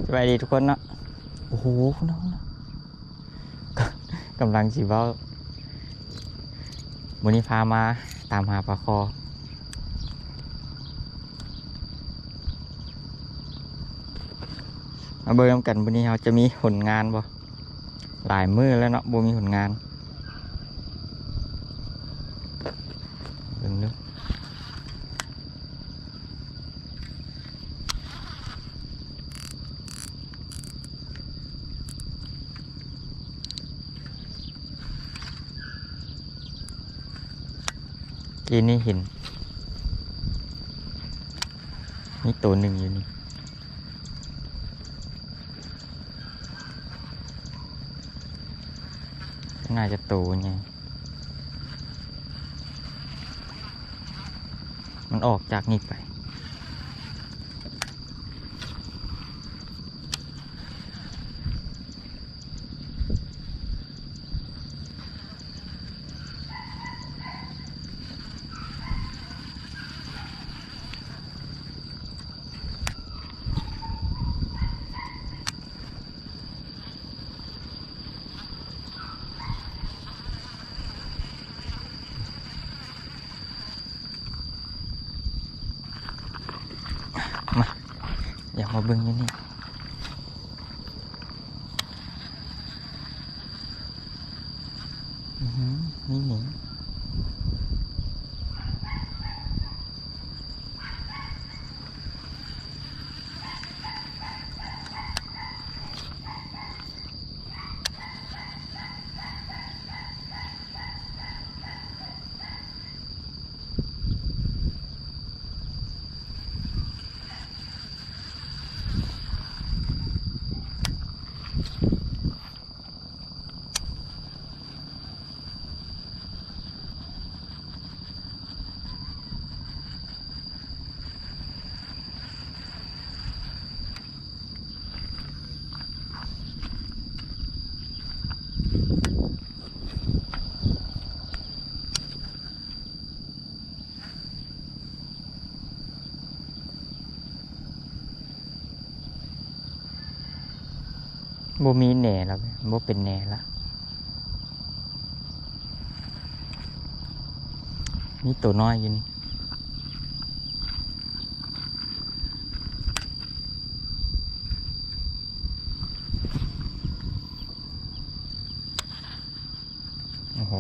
สวัสดีทุกคนเนาะโอ้โหน้องกำลังสิเว้าวันนี้พามาตามหาปลาคอมาเบิ่งกันวันนี้เราจะมีผลงานบ่หลายมื้อแล้วเนาะบ่มีผลงานเบิ่งดูทีนี้เห็นนี่ตัวหนึ่งอยู่นี่น่าจะโตไงมันออกจากนี่ไปมาอยากมาเบิ่งอยู่นี่นี่หนิบ่มีแหน่แล้วบ่เป็นแหน่ละนี่ตัวน้อยอยู่นี่โอ้โห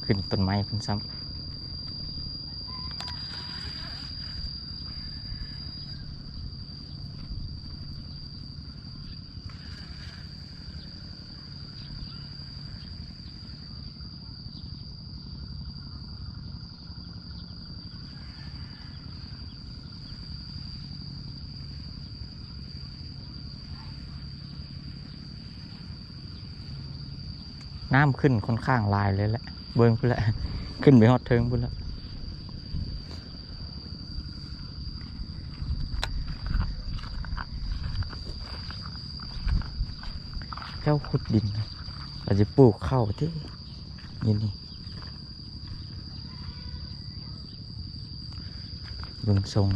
ขึ้นต้นไม้เพิ่นซ้ำน้ำขึ้นค่อนข้างลายเลยแหละเบิ้งพุ่นละขึ้นไปฮอดเทิงพุ่นละเจ้าขุดดินเราจะปลูกข้าวที่นี่เบิ้งทรง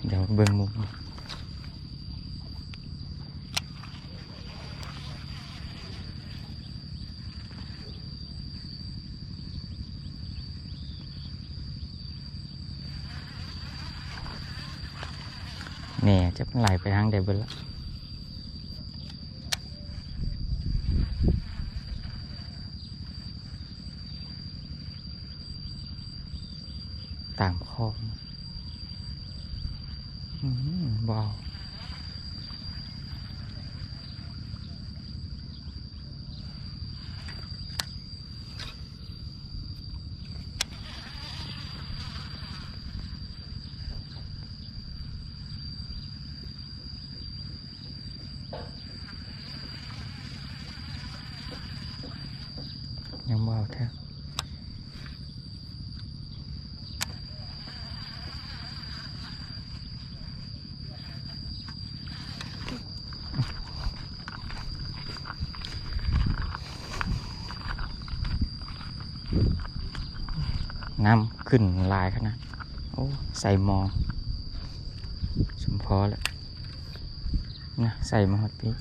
เดี๋ยวเบิ้งมุมเนี่ยจะเป็นไหลไปทางเดบิวต์ตามข้อว้าวยังว้าวแท้น้ำขึ้นลายขนาด อ้ใส่หมอสมพอแล้วนะใส่มาหมดพี่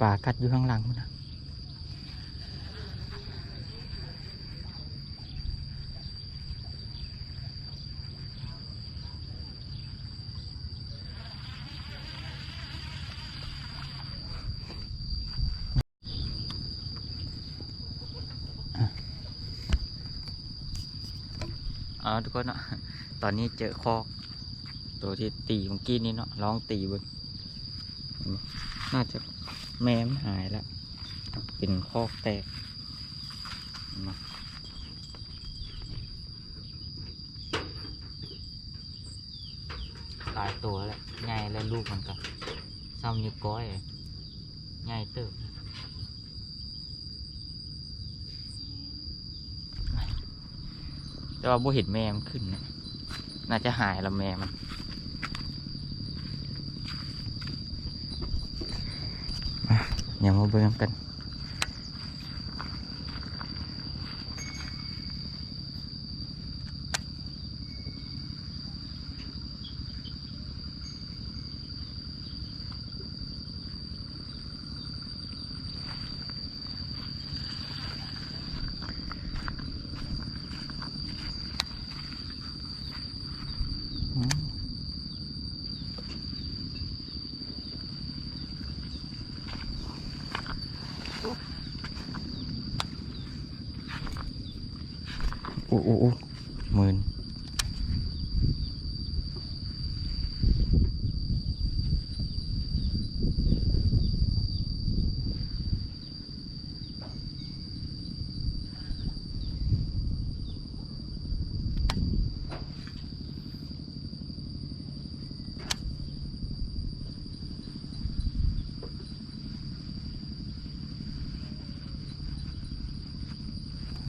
ป่ากัดอยู่ข้างหลังนะทุกคนเนาะตอนนี้เจอคอกตัวที่ตีเมื่อกี้นี้เนาะลองตีเบิ้งน่าจะแม่มันหายแล้วเป็นคอกแตกหลายตัวแล้วง่ายแล้วลูกมันก็ซ้ำนิ้วก้อยง่ายเติบแต่ว่าบ่เห็นแม่มันขึ้นนะน่าจะหายแล้วแม่มันอย่ามาเบิ่งกันโอ้หมื่น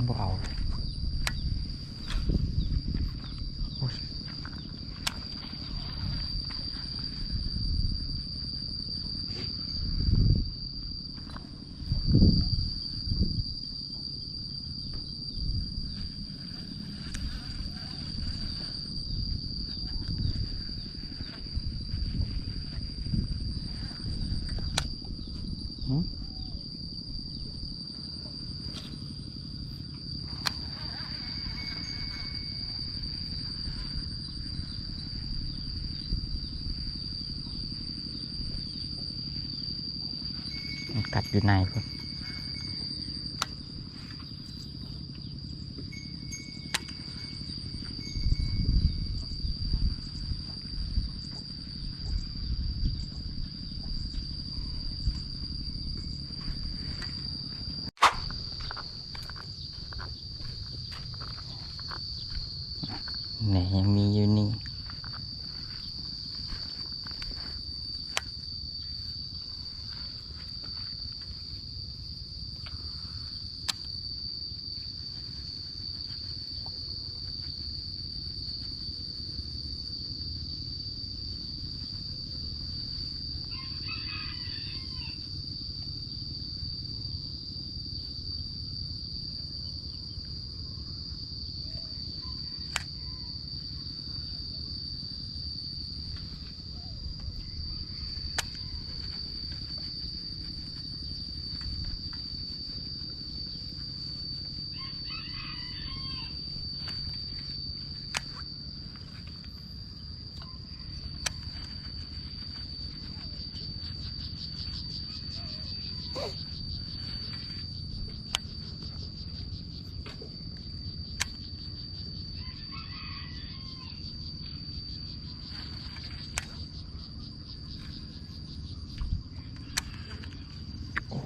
บ่เอากัดอยู่ในพุ่นเนี่ยยังมีอยู่นี่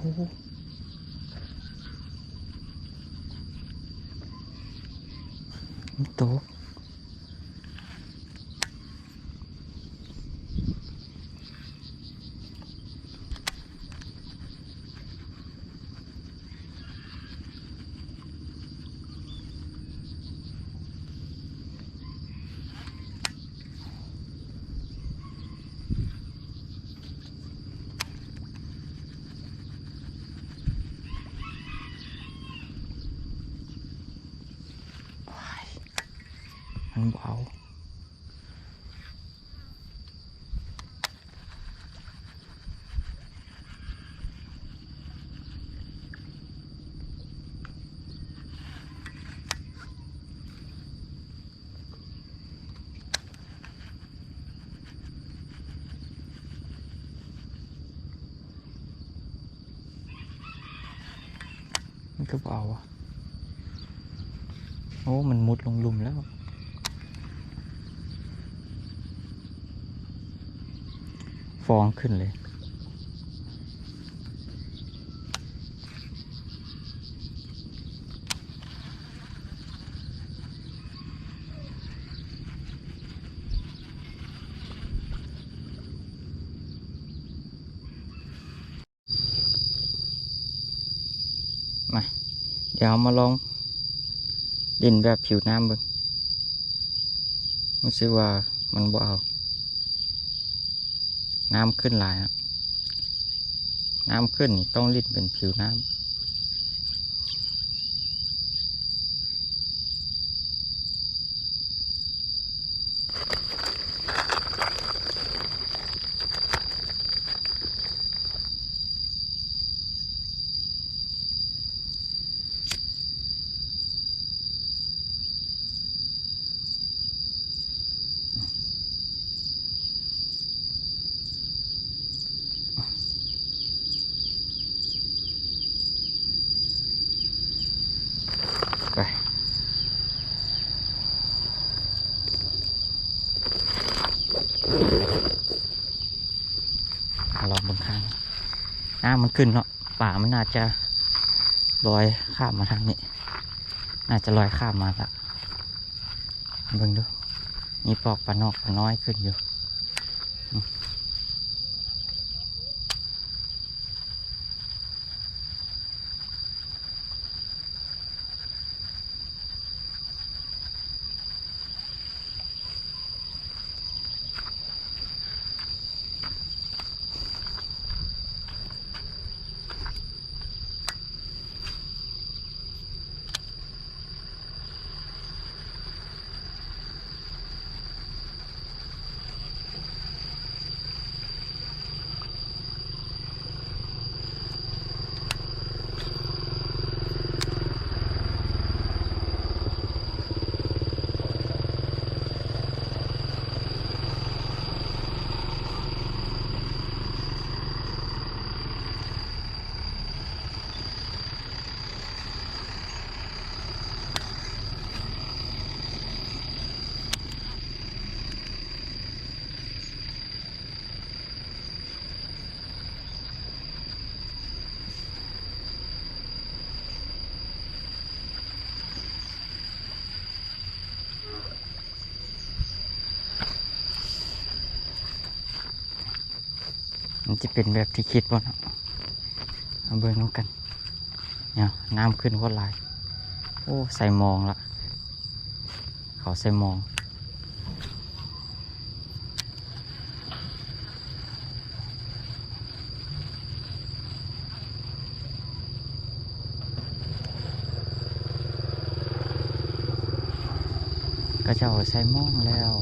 มันโตมันเบามันก็เบาอ่ะโอ้มันมุดลงหลุมแล้วฟองขึ้นเลยมาเดี๋ยวมาลองดินแบบผิวน้ำเบิ่งรู้สึกว่ามันบ่เอาน้ำขึ้นหลายครับน้ำขึ้นนี่ต้องลิ้นเป็นผิวน้ำไปลองบนทางน้ำมันขึ้นเนาะป่ามันน่าจะลอยข้ามมาทางนี้น่าจะลอยข้ามมาละเบิ่งดูมีปอกปลานอกปลาน้อยขึ้นอยู่มันจะเป็นแบบที่คิดว่าเอาเบิ่งน้ำกันเนี่ยน้ำขึ้นก็หลายโอ้ใส่มองละเขาใส่มองก็จะเอาใส่มองแล้ว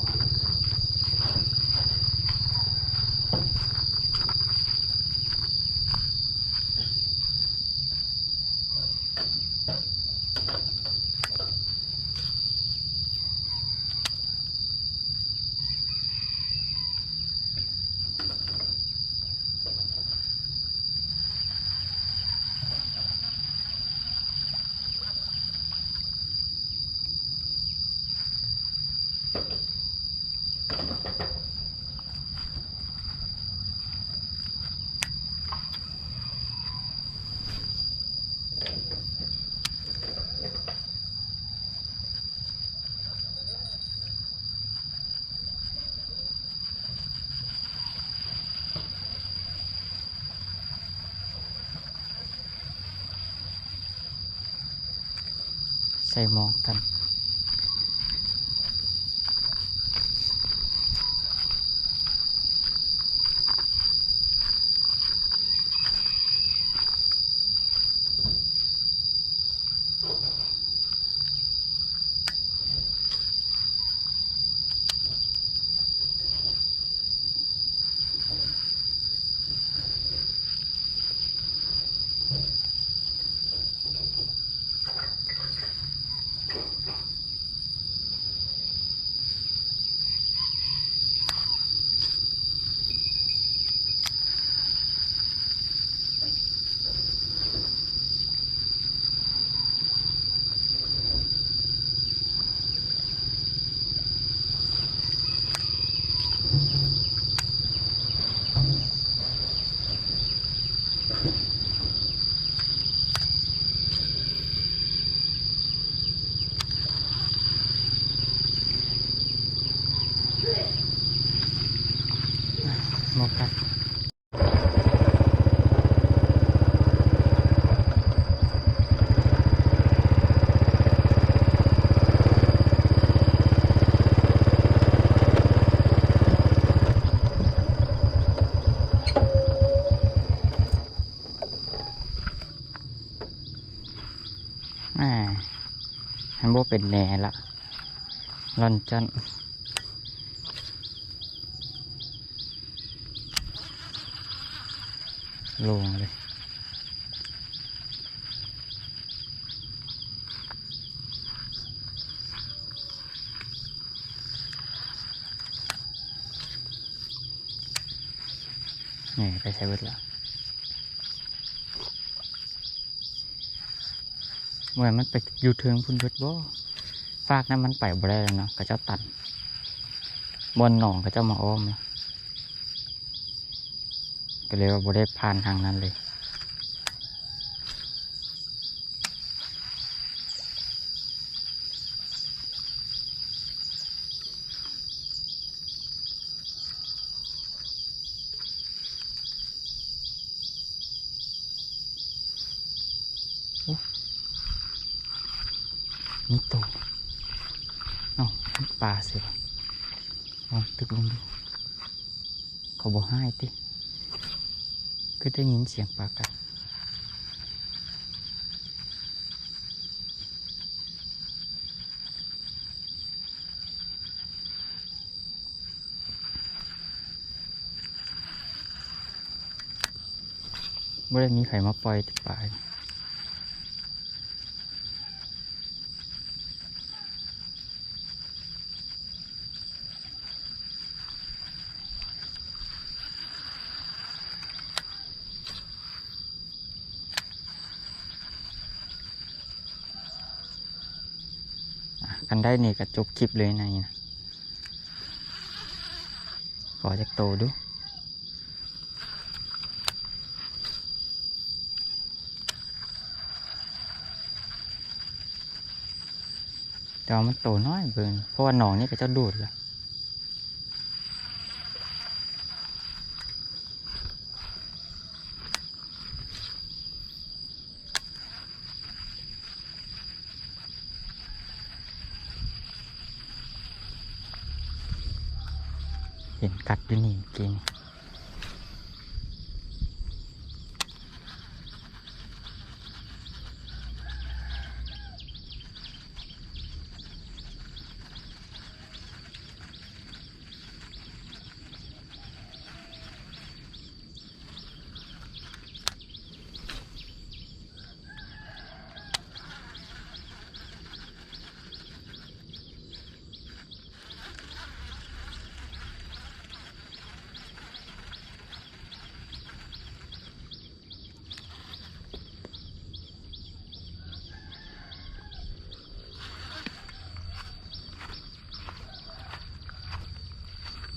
ส่หมอกกันหมอกกันฮันโบเป็นแหน่ละลอนจันลงเลยนี่ไปใช้เวทละเมื่อมันไปอยู่เทิงพุ่นเวทบ่ฟากนั้นมันไปบ่ได้แล้วเนาะก็เจ้าตัดบนหนองก็เจ้ามาอ้อมนะก็เลยว่าบ่ได้ผ่านทางนั้นเลยนี่โตเอ้าปลาสิลองตึกลงดูเขาบอกให้ติก็ได้ยินเสียงปลากัดไม่ได้มีใครมาปล่อยติดปลากันได้นี่ก็จบคลิปเลยนะขอจากโตดูแต่ว่ามันโตน้อยเกินเพราะว่าหนองนี่ก็จะดูดแล้วเห็นกัดอยู่นี่กิน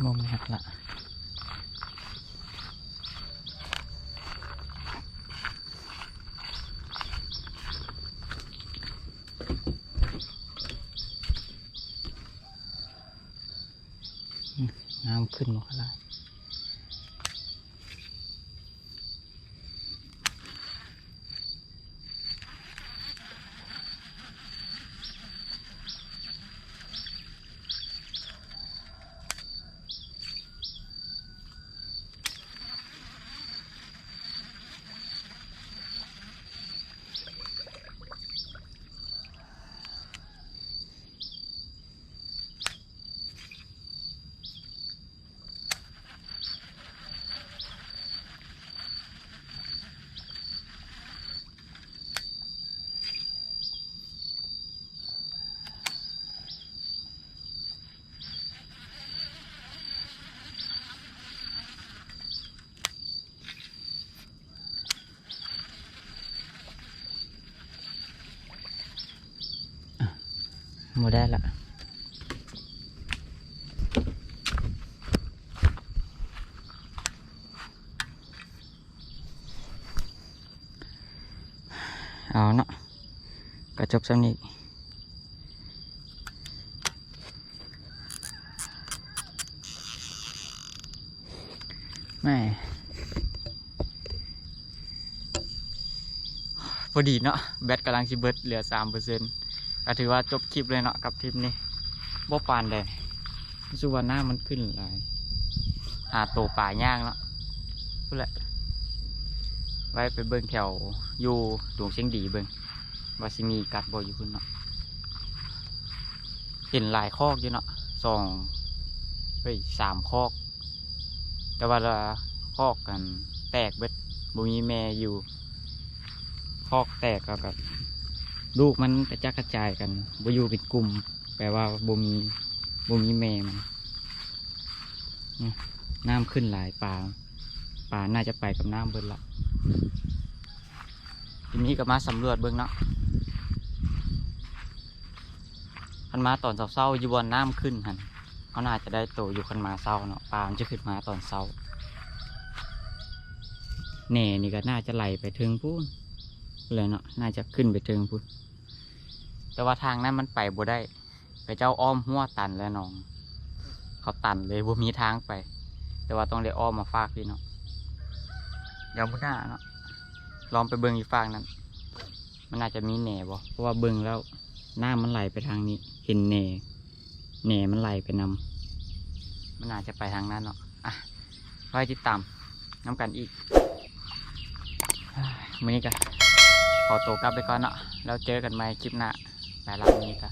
มองหักละน้ำขึ้นมาแล้ว หมดได้ละเอาเนาะก็จบสำนี้ไม่พอดีเนาะแบตกำลังชิเบิดเหลือ 3%ก็ถือว่าจบคลิปเลยเนาะกับทริปนี้บ่ปานใดรู้สึกว่าหน้ามันขึ้นหลายหาโตป่าย่างเนาะพูดแหละไว้ไปเบิ่งแถวอยู่ดวงเชียงดีเบิ่งว่าสิมีกัดบ่อยู่พุ่นเนาะเห็นหลายคอกอยู่เนาะ3 คอกแต่ว่าละคอกกันแตกเบิดบ่มีแม่อยู่คอกแตกแล้วกับลูกมันกระจัดกระจายกันบ่อยู่เป็นกลุ่มแปลว่าบ่มีแม่มันน้ำขึ้นหลายป่าน่าจะไปกับน้ำเบิดละทีนี้ก็มาสำรวจเบิ่งเนาะคันมาตอนเช้าๆอยู่บนน้ำขึ้นหันเขาน่าจะได้โตอยู่คันมาเช้าเนาะปลามันจะขึ้นมาตอนเช้าแหน่นี่ก็น่าจะไหลไปถึงพูนเลยเนาะน่าจะขึ้นไปถึงพูนแต่ว่าทางนั้นมันไปบ่ได้ไปเจ้าอ้อมหัวตันแล้วน้องเขาตันเลยบ่มีทางไปแต่ว่าต้องได้อ้อมมาฝากพี่เนาะเดี๋ยวพุ่นหน้าเนาะลองไปเบิ่งอีกฝากนั้นมันน่าจะมีแหน่บ่เพราะว่าเบิ่งแล้วน้ำมันไหลไปทางนี้เห็นแหน่มันไหลไปนำมันอาจจะไปทางนั้นเนาะอ่ะไว้ติดตามน้ำกันอีกมื้อนี้ก็ขอตัวกลับไปก่อนเนาะแล้วเจอกันใหม่คลิปหน้าไปละมื้อนี้ก็